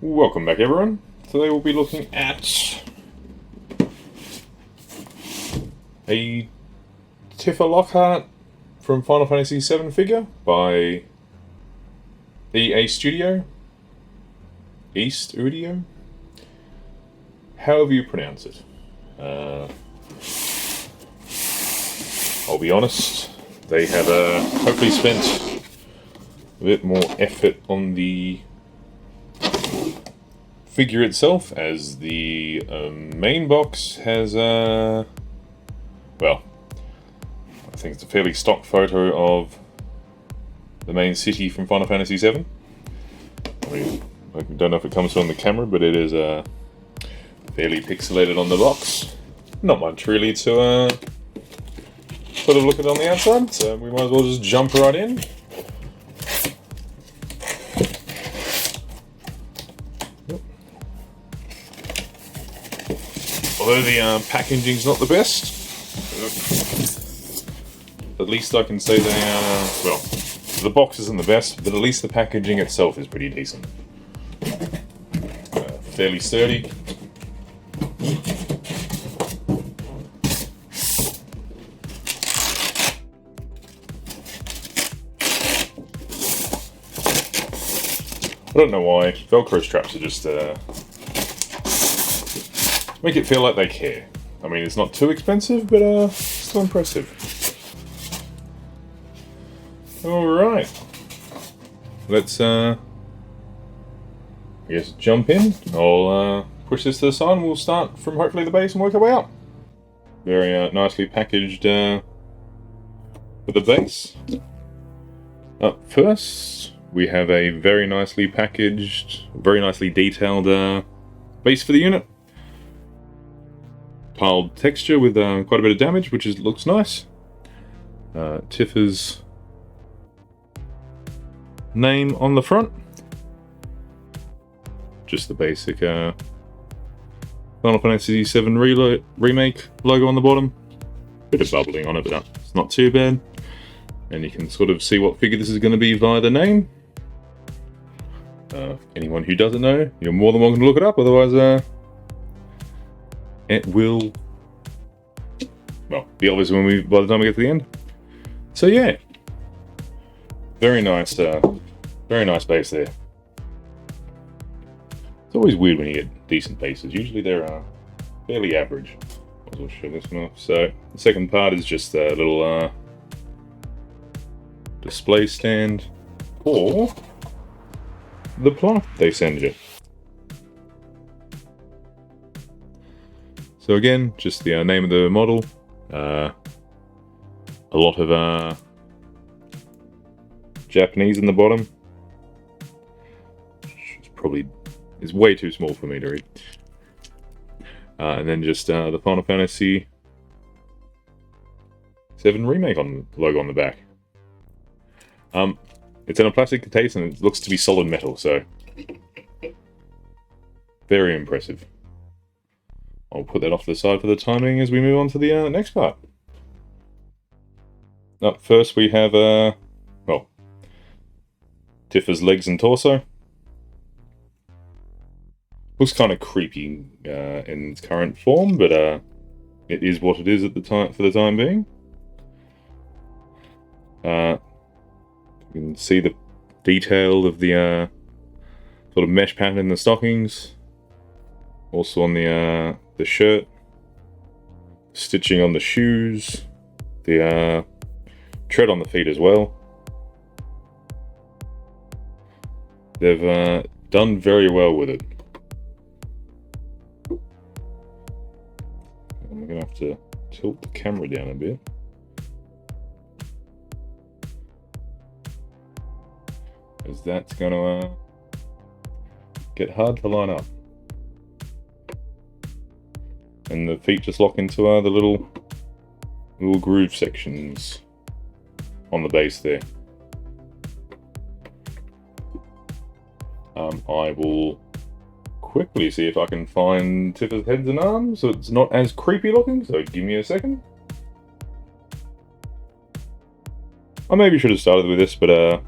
Welcome back, everyone. Today we'll be looking at a Tifa Lockheart from Final Fantasy VII figure by EAStudio however you pronounce it. I'll be honest, they have hopefully spent a bit more effort on the figure itself, as the main box has well, I think it's a fairly stock photo of the main city from Final Fantasy VII. I don't know if it comes through on the camera, but it is fairly pixelated on the box. Not much really to sort of look at on the outside, so we might as well just jump right in. Although the packaging's not the best, at least I can say they are, well, the box isn't the best, but at least the packaging itself is pretty decent. Fairly sturdy. I don't know why. Velcro straps are just make it feel like they care. I mean, it's not too expensive, but still impressive. Alright. Let's, I guess, jump in. I'll push this to the side and we'll start from hopefully the base and work our way up. Very nicely packaged for the base. Up first, we have a very nicely packaged, very nicely detailed base for the unit. Tiled texture with quite a bit of damage, which looks nice. Tifa's name on the front. Just the basic Final Fantasy VII Remake logo on the bottom. Bit of bubbling on it, but it's not too bad. And you can sort of see what figure this is going to be via the name. Anyone who doesn't know, you're more than welcome to look it up, otherwise it will, well, be obvious by the time we get to the end. So yeah, very nice base there. It's always weird when you get decent bases. Usually they're fairly average. Might as well show this one off. So the second part is just a little display stand or the plaque they send you. So again, just the name of the model. A lot of Japanese in the bottom. It's way too small for me to read. And then just the Final Fantasy VII Remake logo on the back. It's in a plastic case and it looks to be solid metal, so very impressive. I'll put that off to the side for the timing as we move on to the next part. Up first we have, well, Tifa's legs and torso. Looks kind of creepy in its current form, but it is what it is at the time for the time being. You can see the detail of the sort of mesh pattern in the stockings. Also on the shirt, stitching on the shoes, the tread on the feet as well. They've done very well with it. I'm gonna have to tilt the camera down a bit. As that's gonna get hard to line up. And the feet just lock into the little groove sections on the base there. I will quickly see if I can find Tifa's heads and arms so it's not as creepy looking, so give me a second. I maybe should have started with this, but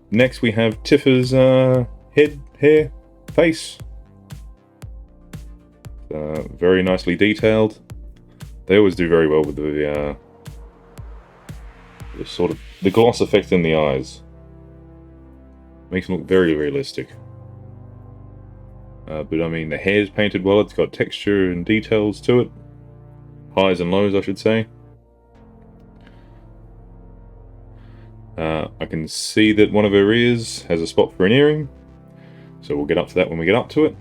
next we have Tifa's head, hair, face. Very nicely detailed. They always do very well with the sort of the gloss effect in the eyes. Makes them look very realistic. But I mean, the hair's painted well. It's got texture and details to it. Highs and lows, I should say. I can see that one of her ears has a spot for an earring, so we'll get up to that when we get up to it.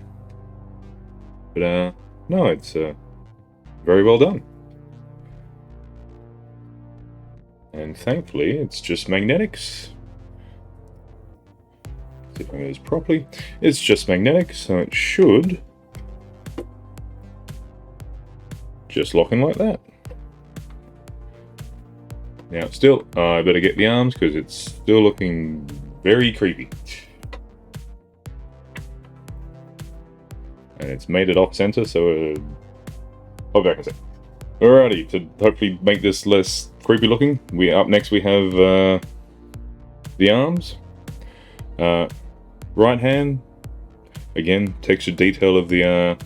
But no, it's very well done. And thankfully, it's just magnetics. See if I can do this properly. It's just magnetic, so it should just lock in like that. Now, still, I better get the arms because it's still looking very creepy. And it's made it off center, so I'll be back in a sec. Alrighty, to hopefully make this less creepy looking, up next we have the arms. Right hand, again, textured detail of the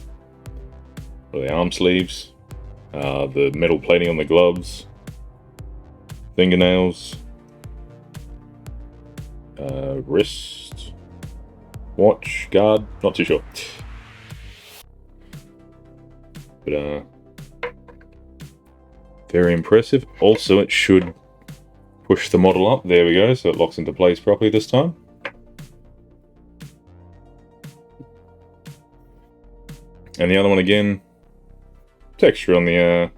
arm sleeves, the metal plating on the gloves, fingernails, wrist, watch, guard, not too sure. But very impressive. Also, it should push the model up. There we go, so it locks into place properly this time. And the other one again, texture on the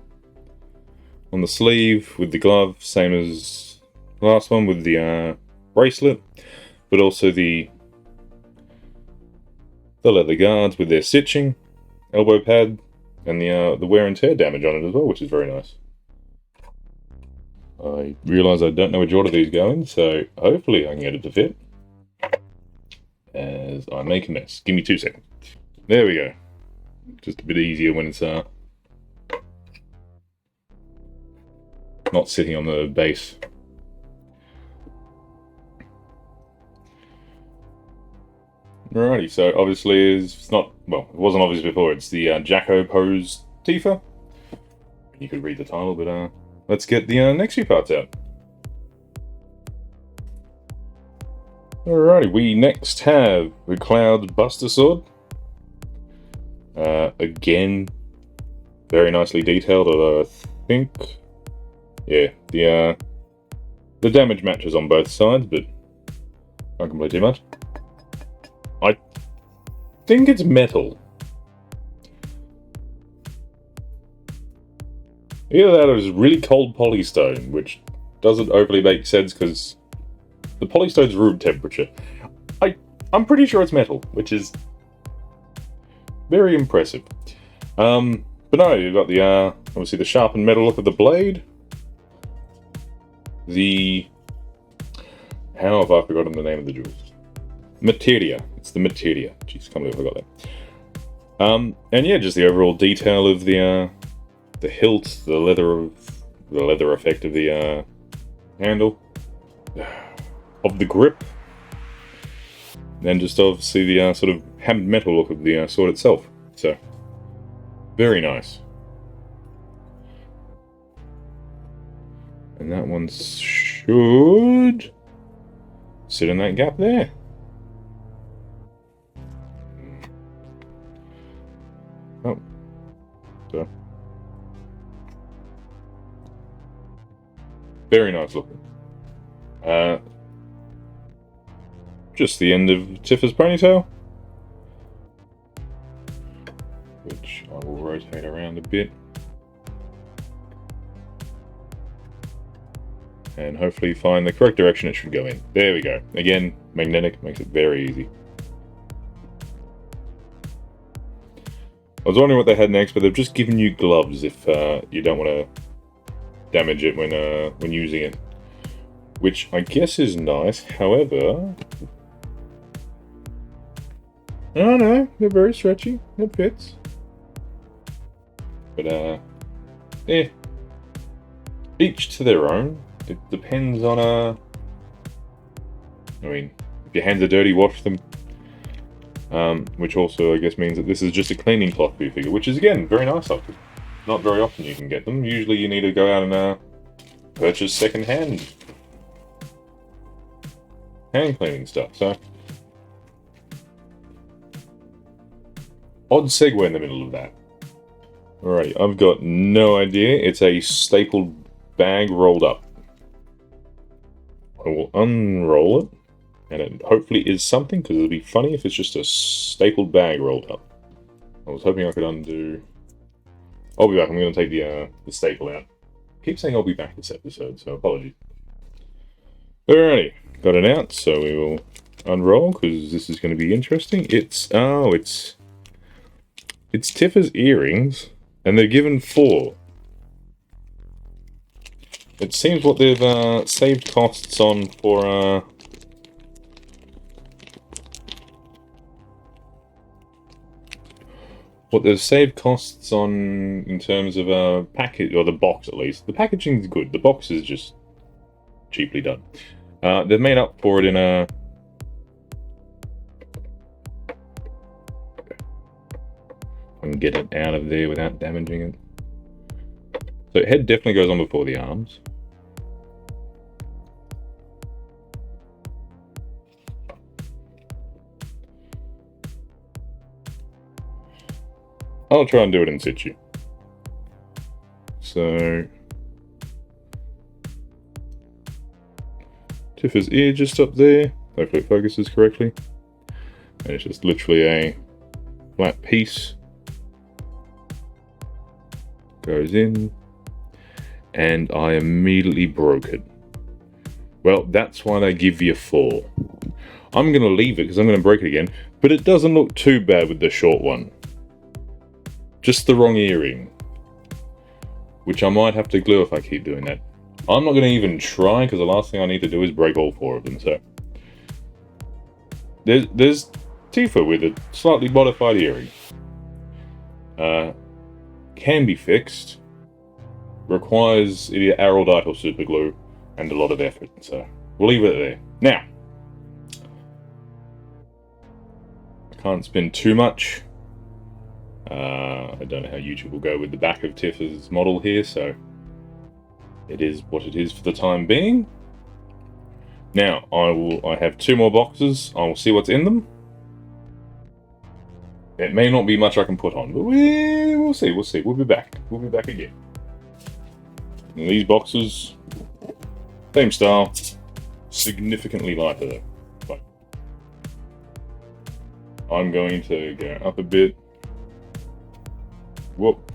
sleeve with the glove, same as the last one with the bracelet, but also the leather guards with their stitching, elbow pad, and the wear and tear damage on it as well, which is very nice. I realise I don't know which order these go in, so hopefully I can get it to fit as I make a mess. Give me 2 seconds. There we go. Just a bit easier when it's not sitting on the base. Alrighty, so obviously it's not, well, it wasn't obvious before, it's the Jacko pose Tifa. You could read the title, but let's get the next few parts out. Alrighty, we next have the Cloud Buster Sword. Again, very nicely detailed, although I think, yeah, the damage matches on both sides, but can't complain too much. I think it's metal. Either that or it's really cold polystone, which doesn't overly make sense because the polystone's room temperature. I'm pretty sure it's metal, which is very impressive. But no, you've got the obviously the sharpened metal look of the blade. How have I forgotten the name of the jewels? Materia. It's the materia. Jeez, can't believe I forgot that. And yeah, just the overall detail of the hilt, the leather effect of the handle, of the grip, and just obviously the sort of hammered metal look of the sword itself. So, very nice. And that one should sit in that gap there. Oh. So. Very nice looking. Just the end of Tifa's ponytail, which I will rotate around a bit. And hopefully find the correct direction it should go in. There we go. Again, magnetic makes it very easy. I was wondering what they had next, but they've just given you gloves if you don't want to damage it when using it. Which I guess is nice, however... Oh no, they're very stretchy. It fits. But, each to their own. It depends on, I mean, if your hands are dirty, wash them. which also, I guess, means that this is just a cleaning cloth for your figure, which is, again, very nice of it. Not very often you can get them. Usually you need to go out and purchase second-hand hand cleaning stuff, so... Odd segue in the middle of that. Alrighty, I've got no idea. It's a stapled bag rolled up. I will unroll it, and it hopefully is something, because it'll be funny if it's just a stapled bag rolled up. I was hoping I could undo... I'll be back. I'm going to take the staple out. I keep saying I'll be back this episode, so apologies. Alrighty, got it out, so we will unroll, because this is going to be interesting. It's Tifa's earrings, and they're given 4. It seems what they've saved costs on for what they've saved costs on in terms of package, or the box at least. The packaging's good. The box is just cheaply done. They've made up for it in a. I can get it out of there without damaging it. So head definitely goes on before the arms. I'll try and do it in situ. So Tifa's ear just up there. Hopefully it focuses correctly. And it's just literally a flat piece. Goes in. And I immediately broke it. Well, that's why they give you 4. I'm going to leave it because I'm going to break it again. But it doesn't look too bad with the short one. Just the wrong earring. Which I might have to glue if I keep doing that. I'm not going to even try, because the last thing I need to do is break all 4 of them, so... There's Tifa with a slightly modified earring. Can be fixed. Requires either araldite or super glue, and a lot of effort, so we'll leave it there. Now, I can't spend too much. I don't know how YouTube will go with the back of Tifa's model here, so it is what it is for the time being. Now, I have 2 more boxes. I will see what's in them. It may not be much I can put on, but we'll see. We'll be back. We'll be back again. And these boxes, same style, significantly lighter though. But I'm going to go up a bit. Whoop.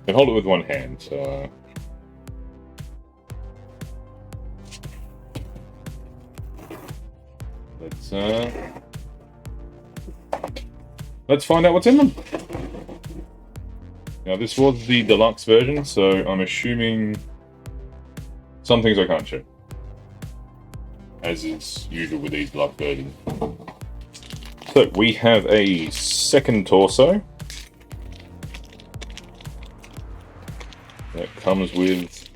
And hold it with one hand, so... Let's find out what's in them. Now, this was the deluxe version, so I'm assuming some things I can't show, as is usual with these deluxe versions. So, we have a second torso that comes with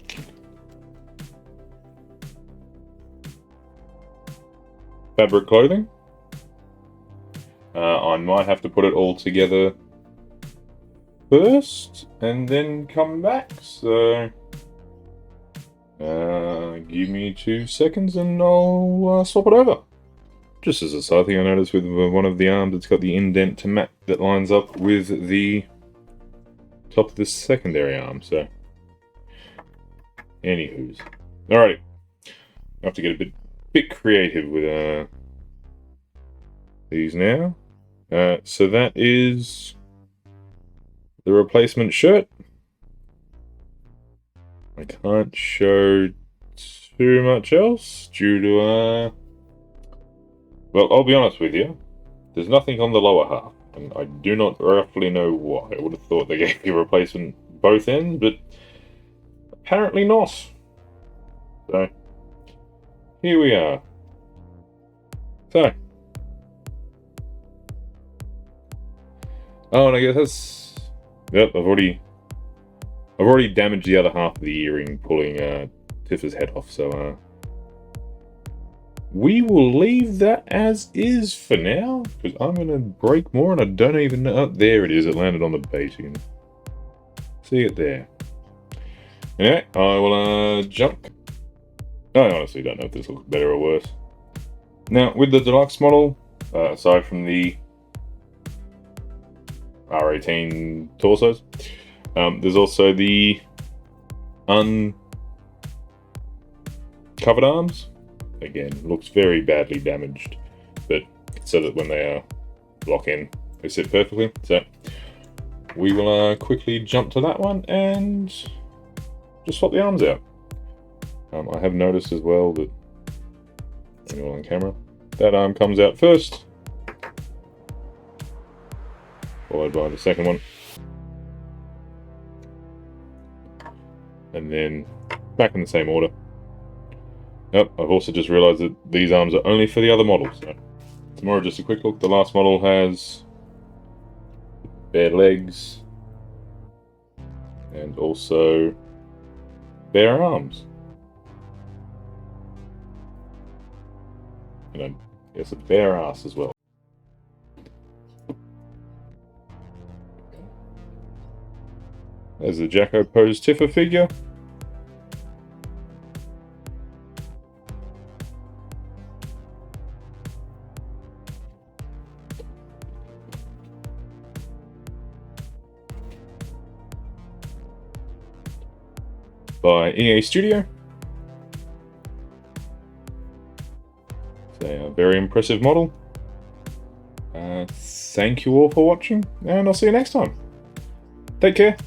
fabric clothing. I might have to put it all together first and then come back, so give me 2 seconds and I'll swap it over. Just as a side thing, I noticed with one of the arms, it's got the indent to map that lines up with the top of the secondary arm, so anywho's. Alrighty, I have to get a bit creative with these now. So that is the replacement shirt. I can't show too much else due to well, I'll be honest with you, there's nothing on the lower half, and I do not roughly know why. I would have thought they gave you a replacement both ends, but apparently not. So here we are. So, oh, and I guess that's... Yep, I've already damaged the other half of the earring, pulling Tifa's head off, so we will leave that as is for now, because I'm going to break more and I don't even know. Oh, there it is. It landed on the base again. See it there. Anyway, I will jump. I honestly don't know if this looks better or worse. Now, with the deluxe model, aside from the R18 torsos, there's also the uncovered arms. Again, looks very badly damaged, but so that when they lock in, they sit perfectly. So we will quickly jump to that one and just swap the arms out. I have noticed as well that, on camera, that arm comes out first, followed by the second one, and then back in the same order. Yep, I've also just realised that these arms are only for the other models. So tomorrow, just a quick look. The last model has bare legs and also bare arms. And I guess a bare ass as well. There's the Jacko Pose Tifa figure. By EAStudio. It's a very impressive model. Thank you all for watching, and I'll see you next time. Take care.